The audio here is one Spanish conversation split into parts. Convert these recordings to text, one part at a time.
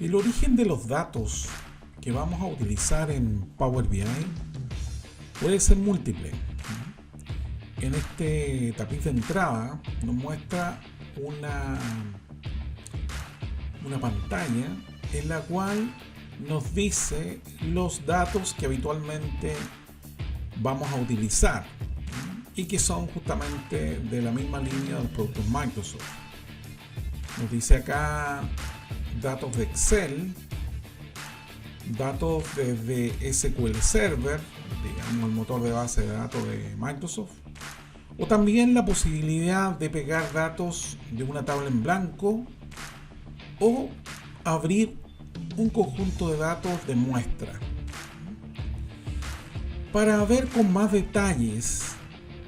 El origen de los datos que vamos a utilizar en Power BI puede ser múltiple. En este tapiz de entrada nos muestra una pantalla en la cual nos dice los datos que habitualmente vamos a utilizar y que son justamente de la misma línea de los productos Microsoft. Nos dice acá datos de Excel, datos desde SQL Server, digamos el motor de base de datos de Microsoft, o también la posibilidad de pegar datos de una tabla en blanco o abrir un conjunto de datos de muestra. Para ver con más detalles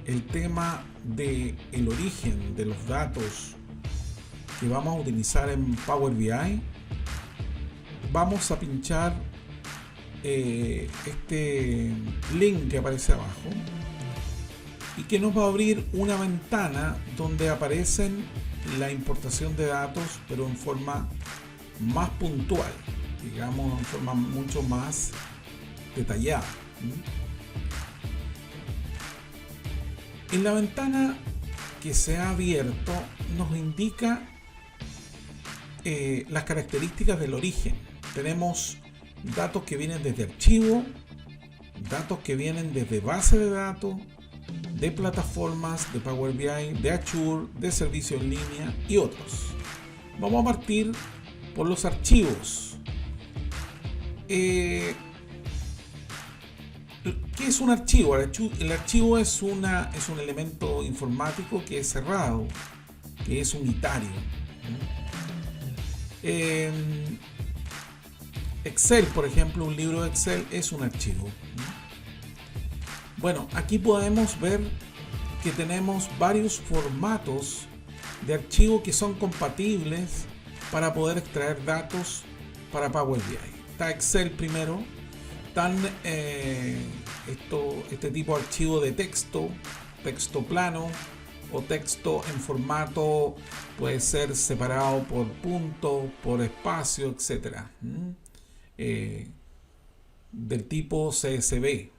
el tema del origen de los datos que vamos a utilizar en Power BI, vamos a pinchar este link que aparece abajo y que nos va a abrir una ventana donde aparecen la importación de datos, pero en forma más puntual, digamos en forma mucho más detallada. En la ventana que se ha abierto nos indica las características del origen. Tenemos datos que vienen desde archivo, datos que vienen desde base de datos, de plataformas de Power BI, de Azure, de servicio en línea y otros. Vamos a partir por los archivos. ¿Qué es un archivo? El archivo es un elemento informático que es cerrado, que es unitario. Excel, por ejemplo, un libro de Excel es un archivo. Bueno, aquí podemos ver que tenemos varios formatos de archivo que son compatibles para poder extraer datos para Power BI. Está Excel primero, están este tipo de archivo de texto plano o texto en formato, puede ser separado por puntos, por espacio, etc. Del tipo CSV.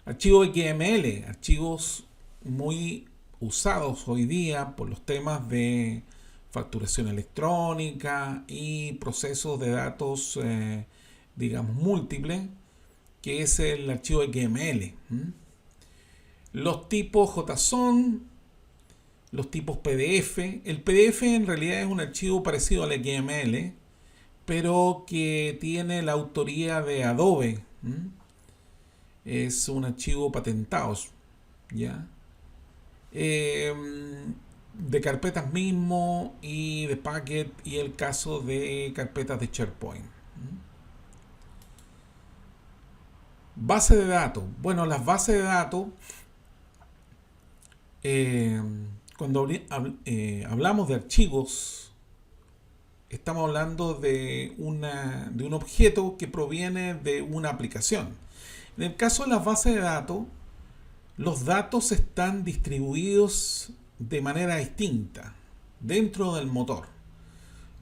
Archivo XML, archivos muy usados hoy día por los temas de facturación electrónica y procesos de datos, digamos, múltiples, que es el archivo XML. Los tipos JSON, los tipos PDF. El PDF en realidad es un archivo parecido al XML, pero que tiene la autoría de Adobe. Es un archivo patentado, ¿ya? De carpetas mismo y de packet, y el caso de carpetas de SharePoint. Base de datos. Bueno, las bases de datos, cuando hablamos de archivos, estamos hablando de un objeto que proviene de una aplicación. En el caso de las bases de datos, los datos están distribuidos de manera distinta dentro del motor.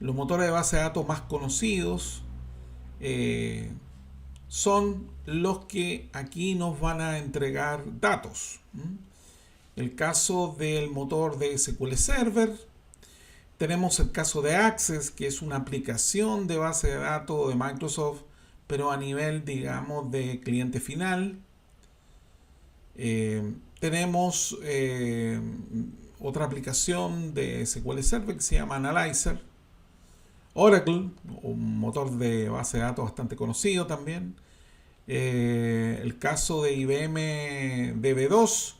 Los motores de base de datos más conocidos son los que aquí nos van a entregar datos. El caso del motor de SQL Server, tenemos el caso de Access, que es una aplicación de base de datos de Microsoft, pero a nivel, digamos, de cliente final. Tenemos otra aplicación de SQL Server que se llama Analyzer. Oracle, un motor de base de datos bastante conocido también. El caso de IBM DB2,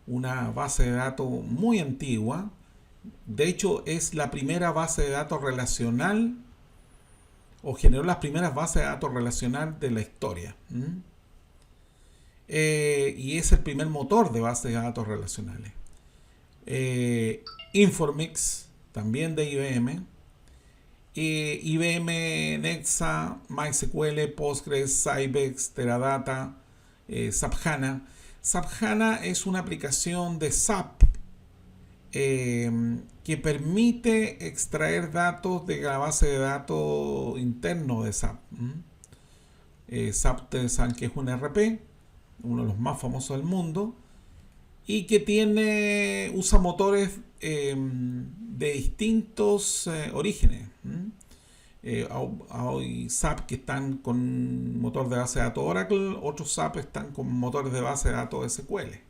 una base de datos muy antigua. De hecho, es la primera base de datos relacional, o generó las primeras bases de datos relacional de la historia. Y es el primer motor de bases de datos relacionales. Informix, también de IBM. IBM Nexa, MySQL, Postgres, Sybex, Teradata, SAP HANA. SAP HANA es una aplicación de SAP que permite extraer datos de la base de datos interno de SAP. SAP, ustedes saben que es un ERP, uno de los más famosos del mundo, y que usa motores de distintos orígenes. Hay SAP que están con motor de base de datos Oracle, otros SAP están con motores de base de datos SQL.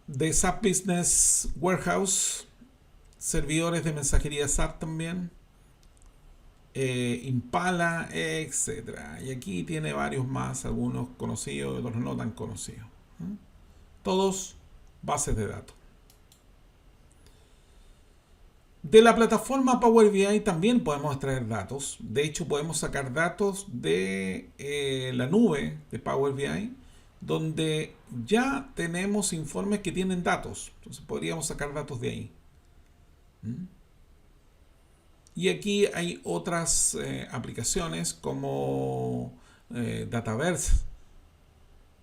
De SAP Business Warehouse, servidores de mensajería SAP también, Impala, etcétera. Y aquí tiene varios más, algunos conocidos y otros no tan conocidos. Todos bases de datos. De la plataforma Power BI también podemos extraer datos. De hecho, podemos sacar datos de la nube de Power BI, donde ya tenemos informes que tienen datos. Entonces podríamos sacar datos de ahí. Y aquí hay otras aplicaciones como Dataverse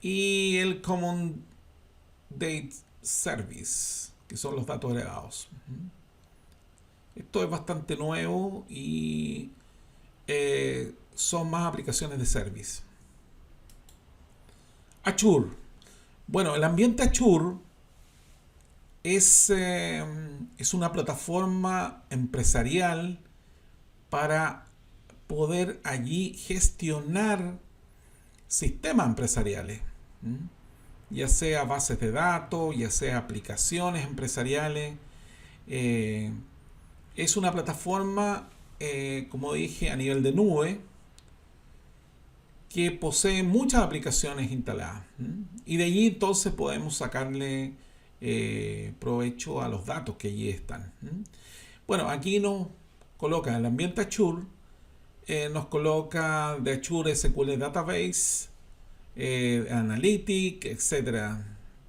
y el Common Data Service, que son los datos agregados. Esto es bastante nuevo y son más aplicaciones de service. Azure. Bueno, el ambiente Azure es una plataforma empresarial para poder allí gestionar sistemas empresariales, ya sea bases de datos, ya sea aplicaciones empresariales. Es una plataforma, como dije, a nivel de nube, que posee muchas aplicaciones instaladas. Y de allí entonces podemos sacarle provecho a los datos que allí están. Bueno, aquí nos coloca el ambiente Azure, nos coloca de Azure SQL Database, Analytics, etc.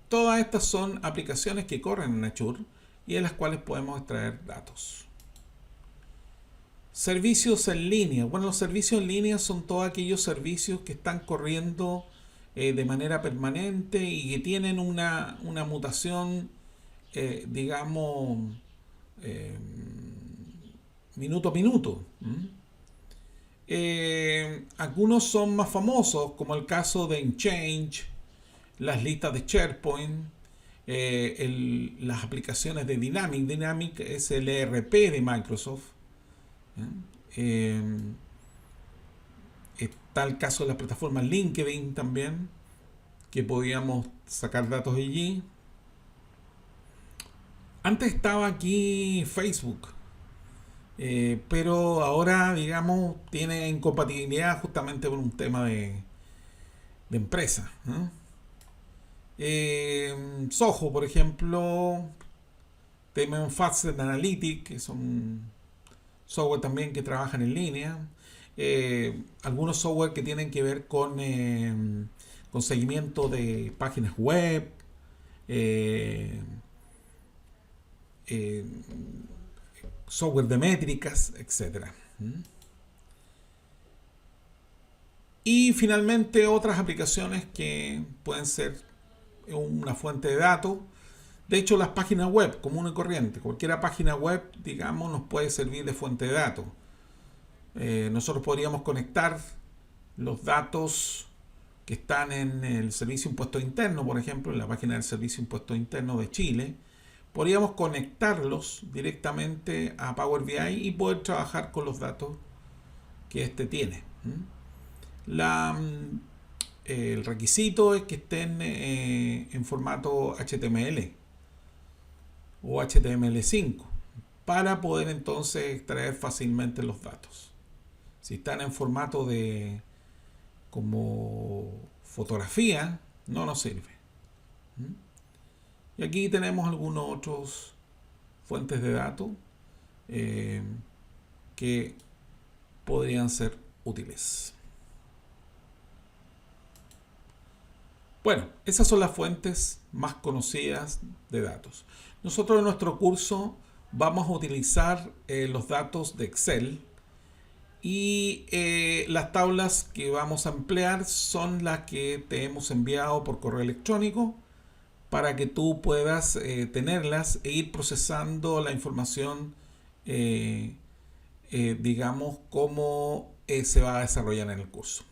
Todas estas son aplicaciones que corren en Azure y en las cuales podemos extraer datos. Servicios en línea. Bueno, los servicios en línea son todos aquellos servicios que están corriendo de manera permanente y que tienen una mutación, digamos, minuto a minuto. Algunos son más famosos, como el caso de Exchange, las listas de SharePoint, las aplicaciones de Dynamics. Dynamics es el ERP de Microsoft. Está el caso de las plataformas LinkedIn también, que podíamos sacar datos de allí. Antes estaba aquí Facebook, pero ahora, digamos, tiene incompatibilidad justamente por un tema de empresa, ¿no? Zoho, por ejemplo, Temen Facet Analytics, que son software también que trabajan en línea. Algunos software que tienen que ver con seguimiento de páginas web, software de métricas, etc. Y finalmente otras aplicaciones que pueden ser una fuente de datos. De hecho, las páginas web común y corriente, cualquier página web, digamos, nos puede servir de fuente de datos. Nosotros podríamos conectar los datos que están en el Servicio de Impuestos Internos, por ejemplo, en la página del Servicio de Impuestos Internos de Chile. Podríamos conectarlos directamente a Power BI y poder trabajar con los datos que éste tiene. El requisito es que estén en formato HTML o HTML5 para poder entonces extraer fácilmente los datos. Si están en formato de como fotografía, no nos sirve. Y aquí tenemos algunos otros fuentes de datos que podrían ser útiles. Bueno, esas son las fuentes más conocidas de datos. Nosotros en nuestro curso vamos a utilizar los datos de Excel y las tablas que vamos a emplear son las que te hemos enviado por correo electrónico para que tú puedas tenerlas e ir procesando la información, digamos, cómo se va a desarrollar en el curso.